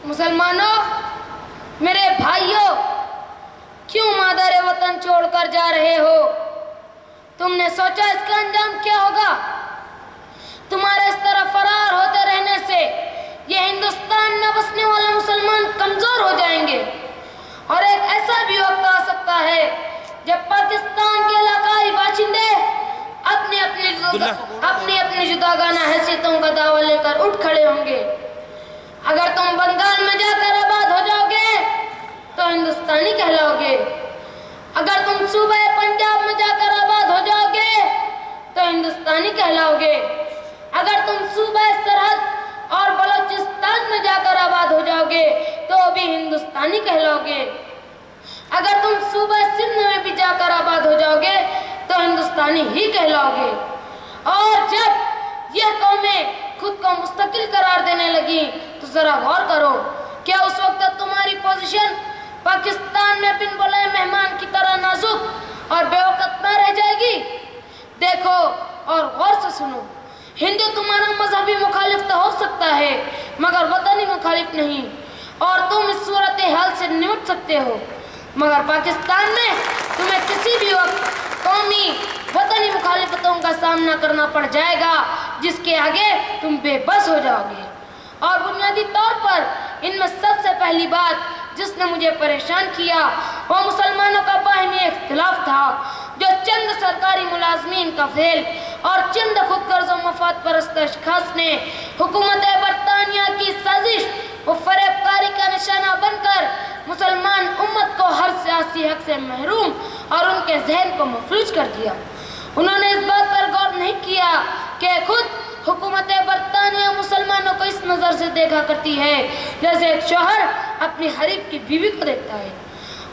मुसलमानों, मेरे भाइयों, क्यों मादर वतन छोड़कर जा रहे हो? तुमने सोचा इसका अंजाम क्या होगा? तुम्हारे इस तरह फरार होते रहने से ये हिंदुस्तान में बसने वाले मुसलमान कमजोर हो जाएंगे और एक ऐसा भी वक्त आ सकता है जब पाकिस्तान के इलाकाई बाशिंदे अपनी अपनी जुदागाना हैसियतों का दावा लेकर उठ खड़े होंगे। अगर तुम बंगाल में जाकर आबाद हो जाओगे तो हिंदुस्तानी कहलाओगे। अगर तुम सूबे पंजाब में जाकर आबाद हो जाओगे तो हिंदुस्तानी कहलाओगे। अगर तुम सूबे सरहद और बलोचिस्तान में जाकर आबाद हो जाओगे तो भी हिंदुस्तानी कहलाओगे। अगर तुम सूबे सिंध में भी जाकर आबाद हो जाओगे तो हिंदुस्तानी ही कहलाओगे। और जब यह कौमें खुद को मुस्तकिल करार देने लगी तो जरा गौर करो, क्या उस वक्त तुम्हारी पोजीशन पाकिस्तान में बिन बुलाए मेहमान की तरह नाजुक और बेवकत न रह जाएगी? देखो और गौर से सुनो, हिंदू तुम्हारा मजहबी मुखालिफ तो हो सकता है मगर वतनी मुखालिफ नहीं, और तुम इस सूरत हाल से निपट सकते हो, मगर पाकिस्तान में तुम्हें किसी भी वक्त कौमी वतनी मुखालिफतों का सामना करना पड़ जाएगा जिसके आगे तुम बेबस हो जाओगे। और बुनियादी तौर पर इनमें सबसे पहली बात जिसने मुझे परेशान किया वो मुसलमानों का बाहिनी इख्तिलाफ था, जो चंद सरकारी मुलाजमीन का फेल और चंद खुदगर्ज़ और मफाद परस्त अशख़ास ने हुकूमत बरतानिया की साजिश व फरेबकारी का निशाना बनकर मुसलमान उम्मत को हर सियासी हक से महरूम और उनके जहन को मफलूज कर दिया। उन्होंने इस बात पर गौर नहीं किया कि खुद हुकूमत बरतानिया मुसलमानों को इस नज़र से देखा करती है जैसे एक शौहर अपनी हरीफ की बीवी को देखता है।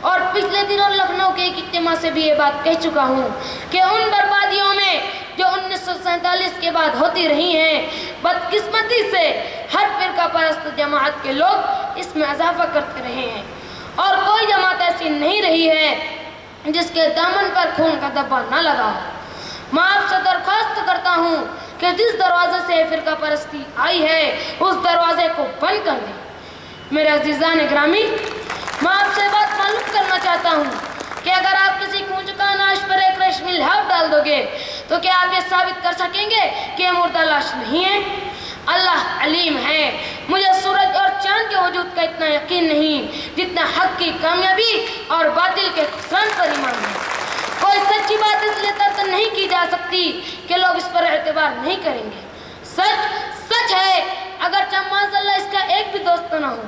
और पिछले दिनों लखनऊ के एक इज्तिमा से भी ये बात कह चुका हूँ कि उन बर्बादियों में जो 1947 के बाद होती रही हैं, बदकिस्मती से हर फिरका परस्त जमात के लोग इसमें इजाफा करते रहे हैं और कोई जमात ऐसी नहीं रही है जिसके दामन पर खून का धब्बा न लगा हो। मैं आपसे दरख्वास्त करता हूँ कि जिस दरवाजे से फिरका परस्ती आई है उस दरवाजे को बंद कर दें। मेरे अजीज़ान ग्रामी, मैं आपसे बात मालूम करना चाहता हूँ कि अगर आप किसी कूंचका नाश पर एक रेशमी लिहाफ डाल दोगे तो क्या आप ये साबित कर सकेंगे कि ये मुर्दा लाश नहीं है? अल्लाह अलीम है। मुझे सूरज और चांद के वजूद का इतना यकीन नहीं जितना हक की कामयाबी और बातिल के खुसरान पर ईमान है। कोई सच्ची बात इसलिए तर्क नहीं की जा सकती कि लोग इस पर एतबार नहीं करेंगे। सच सच है, अगर माज़अल्लाह इसका एक भी दोस्त न हो।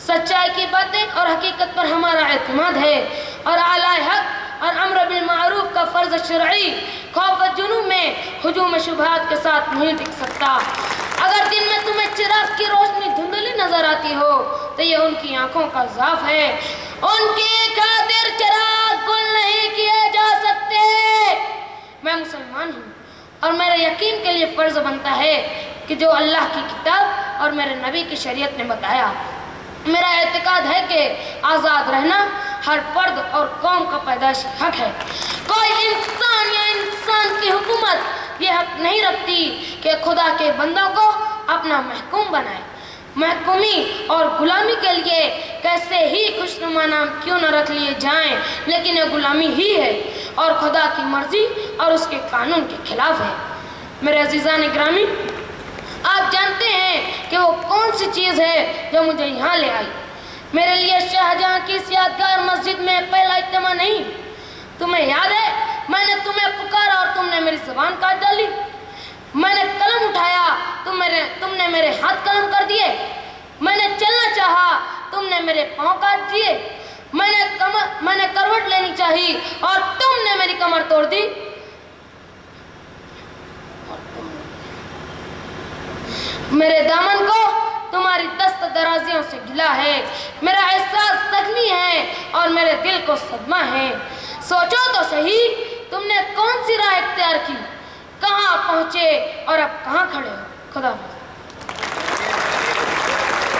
सच्चाई की बातें और हकीकत पर हमारा एतमाद है और आला हक और अम्र बिल मारूफ का फर्ज शरई खौफ व जुनून में हुजूम शुबहात के साथ नहीं टिक सकता। अगर दिन में तुम्हें चिराग की रोशनी धुंधली नजर आती हो तो ये उनकी आंखों का ज़ाफ है। उनकी खातिर चिराग गुल नहीं किए जा सकते। मैं मुसलमान हूँ और मेरे यकीन के लिए फ़र्ज बनता है कि जो अल्लाह की किताब और मेरे नबी की शरीयत ने बताया, मेरा एतकाद है कि आज़ाद रहना हर फर्द और कौम का पैदाइशी हक है। कोई इंसान या इंसान की हुकूमत ये हक नहीं रखती कि खुदा के बंदों को अपना महकूम बनाए। महकूमी और गुलामी के लिए कैसे ही खुशनुमा नाम क्यों न रख लिए जाएं, लेकिन यह गुलामी ही है और खुदा की मर्जी और उसके कानून के खिलाफ है। मेरे अजीज़ान ग्रामी, आप जानते हैं कि वो कौन सी चीज़ है जो मुझे यहाँ ले आई। मेरे लिए शाहजहाँ की इस यादगार मस्जिद में पहला इज्तिमा नहीं। तुम्हें याद है, मैंने तुम्हें पुकारा और तुमने मेरी ज़बान काट डाली। मैंने कलम उठाया, तुमने मेरे हाथ कलम कर दिए। मैंने चलना चाहा, तुमने मेरे पाँव काट दिए। मैंने करवट लेनी चाहिए और तुमने मेरी कमर तोड़ दी। मेरे दामन को तुम्हारी दस्त दराजियों से गिला है। मेरा एहसास जख्मी है और मेरे दिल को सदमा है। सोचो तो सही, तुमने कौन सी राह इख्तियार की, कहाँ पहुँचे और अब कहाँ खड़े हो। खुदा